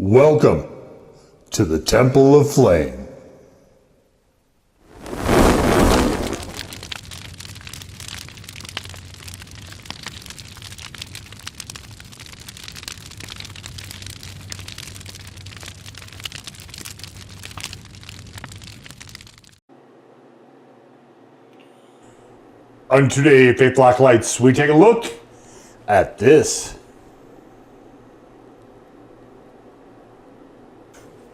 Welcome to the Temple of Flame. On today, Faith Black Lights, we take a look at this.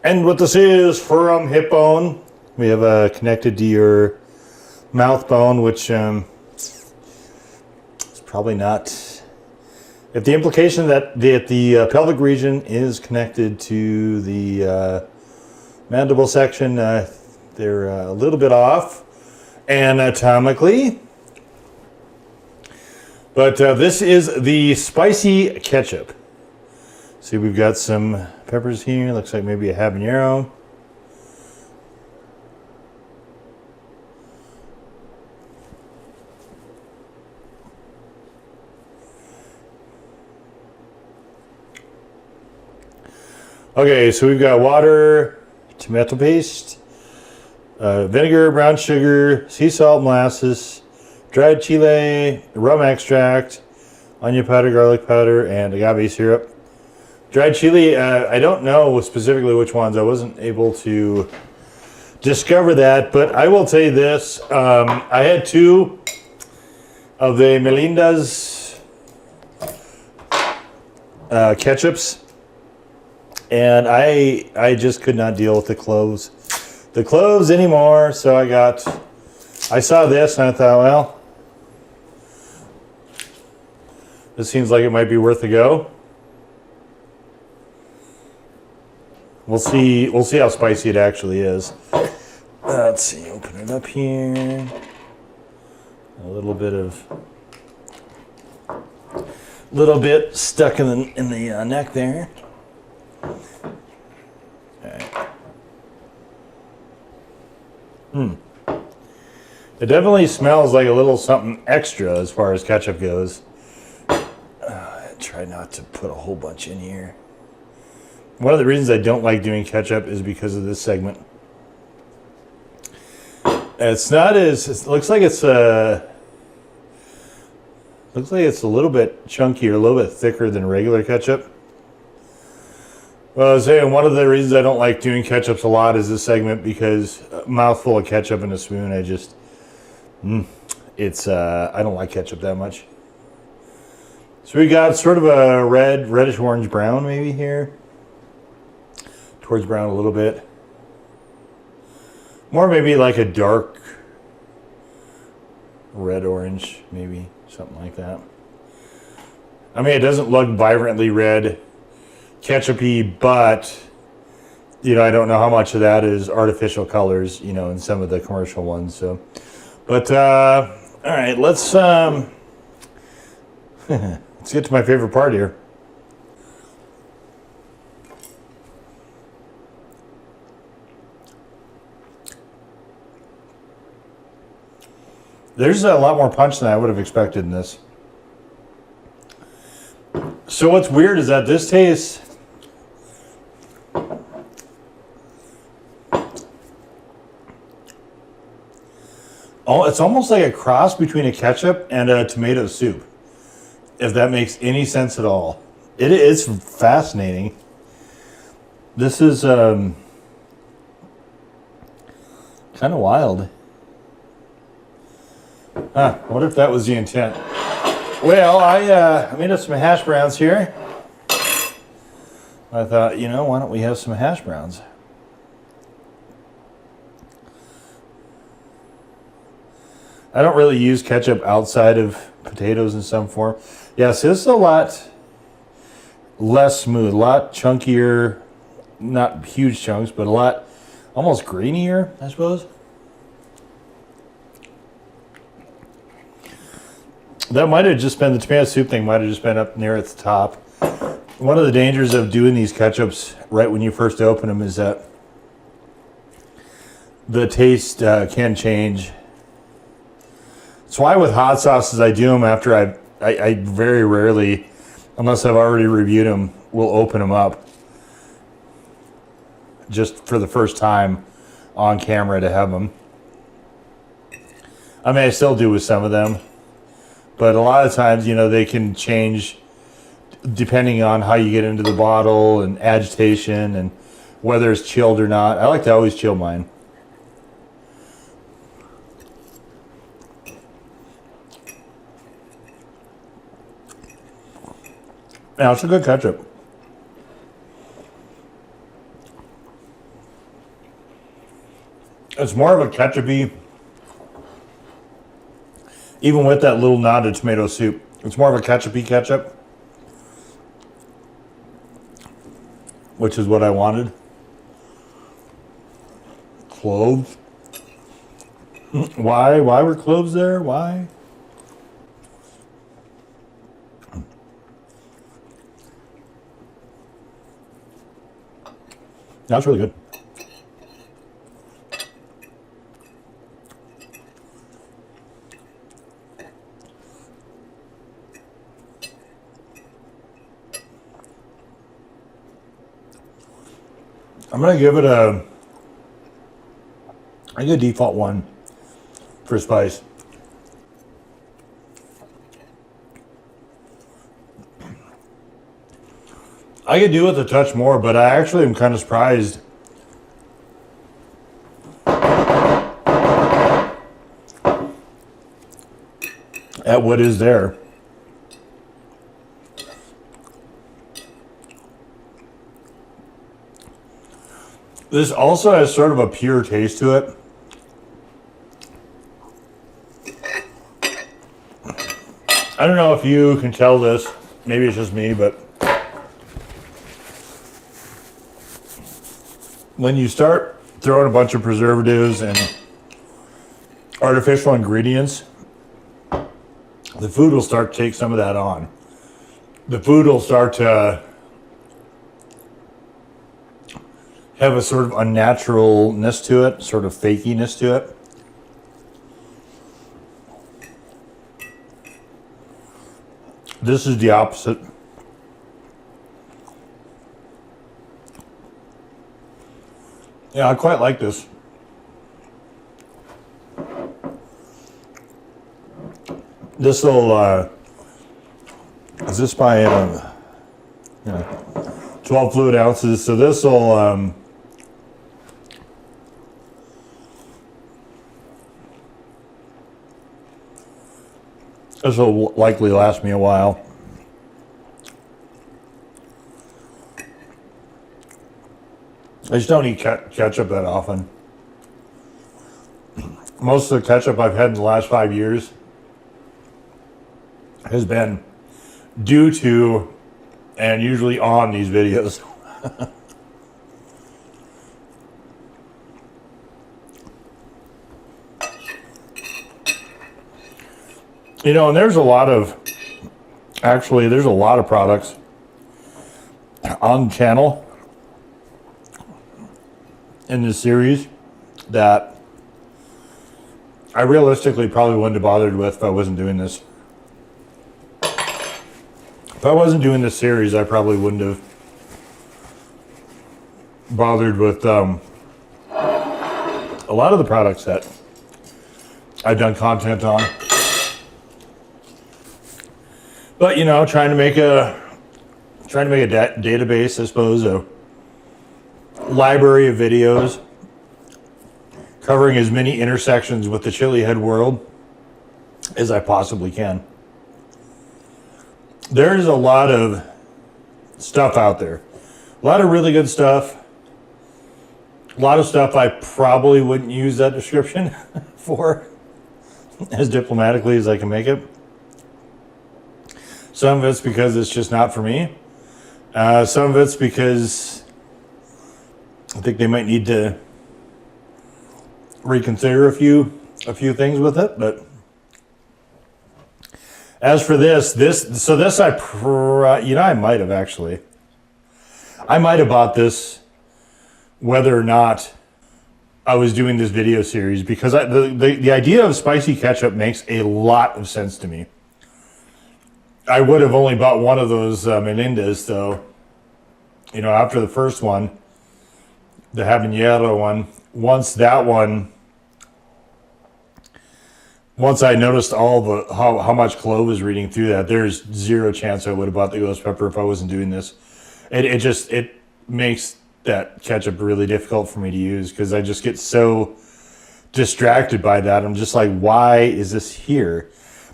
And what this is from hip bone, we have connected to your mouth bone, which is probably not. If the implication that the pelvic region is connected to the mandible section, they're a little bit off anatomically. But this is the spicy ketchup. See, we've got some peppers here. Looks like maybe a habanero. Okay, so we've got water, tomato paste, vinegar, brown sugar, sea salt, molasses, dried chile, rum extract, onion powder, garlic powder, and agave syrup. Dried chili, I don't know specifically which ones. I wasn't able to discover that, but I will tell you this. I had two of the Melinda's ketchups, and I just could not deal with the cloves anymore, so I saw this and I thought, well, this seems like it might be worth a go. We'll see how spicy it actually is. Let's see, open it up here. A little bit stuck in the neck there. It definitely smells like a little something extra as far as ketchup goes. Try not to put a whole bunch in here. One of the reasons I don't like doing ketchup is because of this segment. It's not as, it looks like it's a little bit chunkier, a little bit thicker than regular ketchup. Well, I was saying one of the reasons I don't like doing ketchups a lot is this segment, because a mouthful of ketchup in a spoon, I don't like ketchup that much. So we got sort of a reddish orange brown maybe here. Towards brown a little bit. More maybe like a dark red orange, maybe something like that. I mean, it doesn't look vibrantly red, ketchup-y, but I don't know how much of that is artificial colors, in some of the commercial ones. So, but all right, let's let's get to my favorite part here. There's a lot more punch than I would have expected in this. So what's weird is that this tastes it's almost like a cross between a ketchup and a tomato soup, if that makes any sense at all. It's fascinating. This is kind of wild. What if that was the intent? Well, I made up some hash browns here. I thought, why don't we have some hash browns? I don't really use ketchup outside of potatoes in some form. Yeah, so this is a lot less smooth, a lot chunkier, not huge chunks, but a lot almost greenier, I suppose. That might have just been, the tomato soup thing might have just been up near at the top. One of the dangers of doing these ketchups right when you first open them is that the taste can change. That's why with hot sauces I do them after I very rarely, unless I've already reviewed them, will open them up. just for the first time on camera to have them. I mean, I still do with some of them, but a lot of times, you know, they can change depending on how you get into the bottle and agitation and whether it's chilled or not. I like to always chill mine. Now, it's a good ketchup. It's more of a ketchup-y, even with that little nod of tomato soup. It's more of a ketchup-y ketchup, which is what I wanted. Cloves. Why? Why were cloves there? Why? That's really good. I'm gonna give it I give a default 1 for spice. I could do with a touch more, but I actually am kind of surprised at what is there. This also has sort of a pure taste to it. I don't know if you can tell this. Maybe it's just me, but when you start throwing a bunch of preservatives and artificial ingredients, the food will start to take some of that on. The food will start to have a sort of unnaturalness to it, sort of fakiness to it. This is the opposite. Yeah, I quite like this. This will, is this by, 12 fluid ounces, so this will, this will likely last me a while. I just don't eat ketchup that often. Most of the ketchup I've had in the last 5 years has been due to and usually on these videos. You know, and there's a lot of products on the channel in this series that I realistically probably wouldn't have bothered with if I wasn't doing this. If I wasn't doing this series, I probably wouldn't have bothered with a lot of the products that I've done content on. But, you know, trying to make a database, I suppose, a library of videos covering as many intersections with the chili head world as I possibly can. There's a lot of stuff out there. A lot of really good stuff. A lot of stuff I probably wouldn't use that description for as diplomatically as I can make it. Some of it's because it's just not for me. Some of it's because I think they might need to reconsider a few things with it. But as for this I might have actually. I might have bought this whether or not I was doing this video series, because the idea of spicy ketchup makes a lot of sense to me. I would have only bought one of those Melindas, though. You know, after the first one, the habanero one. Once I noticed all the how much clove was reading through that, there's zero chance I would have bought the ghost pepper if I wasn't doing this. It makes that ketchup really difficult for me to use because I just get so distracted by that. I'm just like, why is this here?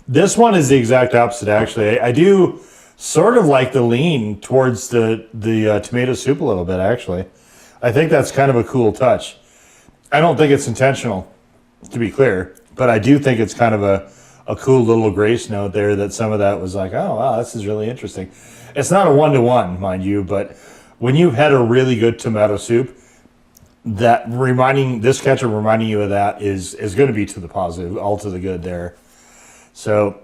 This one is the exact opposite, actually. I do sort of like the lean towards the tomato soup a little bit, actually. I think that's kind of a cool touch. I don't think it's intentional, to be clear, but I do think it's kind of a cool little grace note there that some of that was like, oh, wow, this is really interesting. It's not a one-to-one, mind you, but when you've had a really good tomato soup, this ketchup reminding you of that is going to be to the positive, all to the good there. So,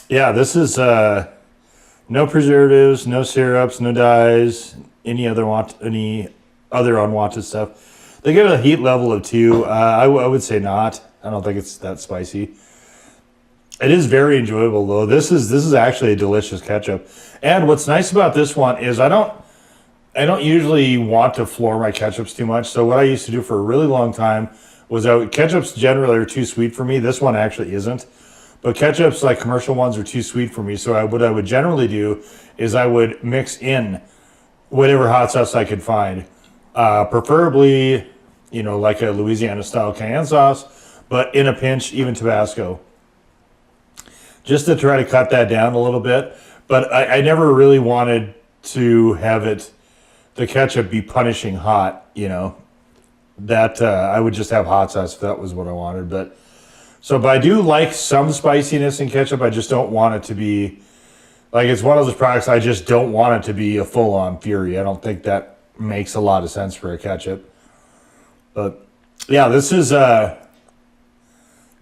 yeah, this is no preservatives, no syrups, no dyes, any other unwanted stuff. They get a heat level of 2. I would say not. I don't think it's that spicy. It is very enjoyable though. This is actually a delicious ketchup. And what's nice about this one is I don't usually want to floor my ketchups too much. So what I used to do for a really long time was ketchups generally are too sweet for me. This one actually isn't. But ketchups, like commercial ones, are too sweet for me. So what I would generally do is I would mix in whatever hot sauce I could find. Preferably, like a Louisiana-style cayenne sauce, but in a pinch, even Tabasco. Just to try to cut that down a little bit. But I never really wanted to have the ketchup be punishing hot, That I would just have hot sauce if that was what I wanted. But I do like some spiciness in ketchup. I just don't want it to be, like, it's one of those products I just don't want it to be a full-on fury. I don't think that makes a lot of sense for a ketchup. But, yeah, this is, I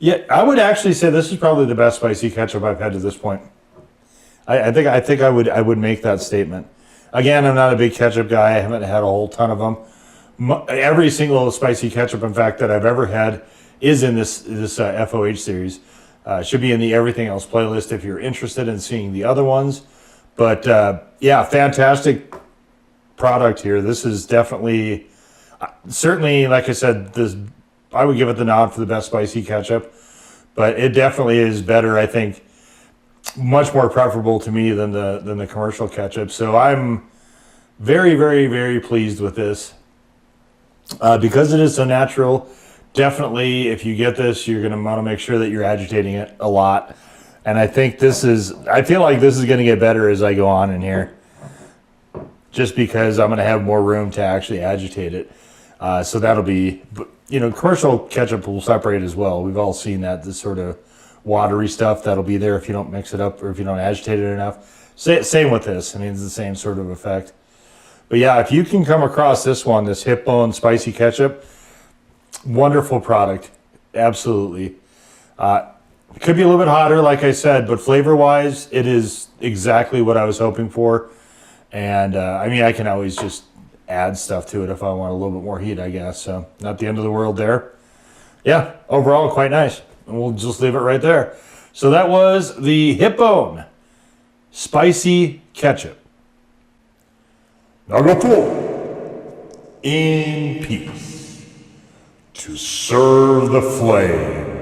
would actually say this is probably the best spicy ketchup I've had to this point. I think I would make that statement. Again, I'm not a big ketchup guy. I haven't had a whole ton of them. Every single spicy ketchup, in fact, that I've ever had is in this FOH series. Should be in the Everything Else playlist if you're interested in seeing the other ones. But, yeah, fantastic product here. This is definitely, certainly, like I said, I would give it the nod for the best spicy ketchup. But it definitely is better, I think, much more preferable to me than the commercial ketchup. So I'm very, very, very pleased with this. Because it is so natural, definitely if you get this, you're going to want to make sure that you're agitating it a lot. And I feel like this is going to get better as I go on in here. Just because I'm going to have more room to actually agitate it. So that'll be, commercial ketchup will separate as well. We've all seen that, this sort of watery stuff that'll be there if you don't mix it up or if you don't agitate it enough. Same with this. I mean, it's the same sort of effect. But yeah, if you can come across this one, this hip bone spicy ketchup, wonderful product. Absolutely. It could be a little bit hotter, like I said, but flavor-wise, it is exactly what I was hoping for. And, I can always just add stuff to it if I want a little bit more heat, I guess. So, not the end of the world there. Yeah, overall, quite nice. And we'll just leave it right there. So, that was the Hip Bone Spicy Ketchup. Now go forth in peace to serve the flame.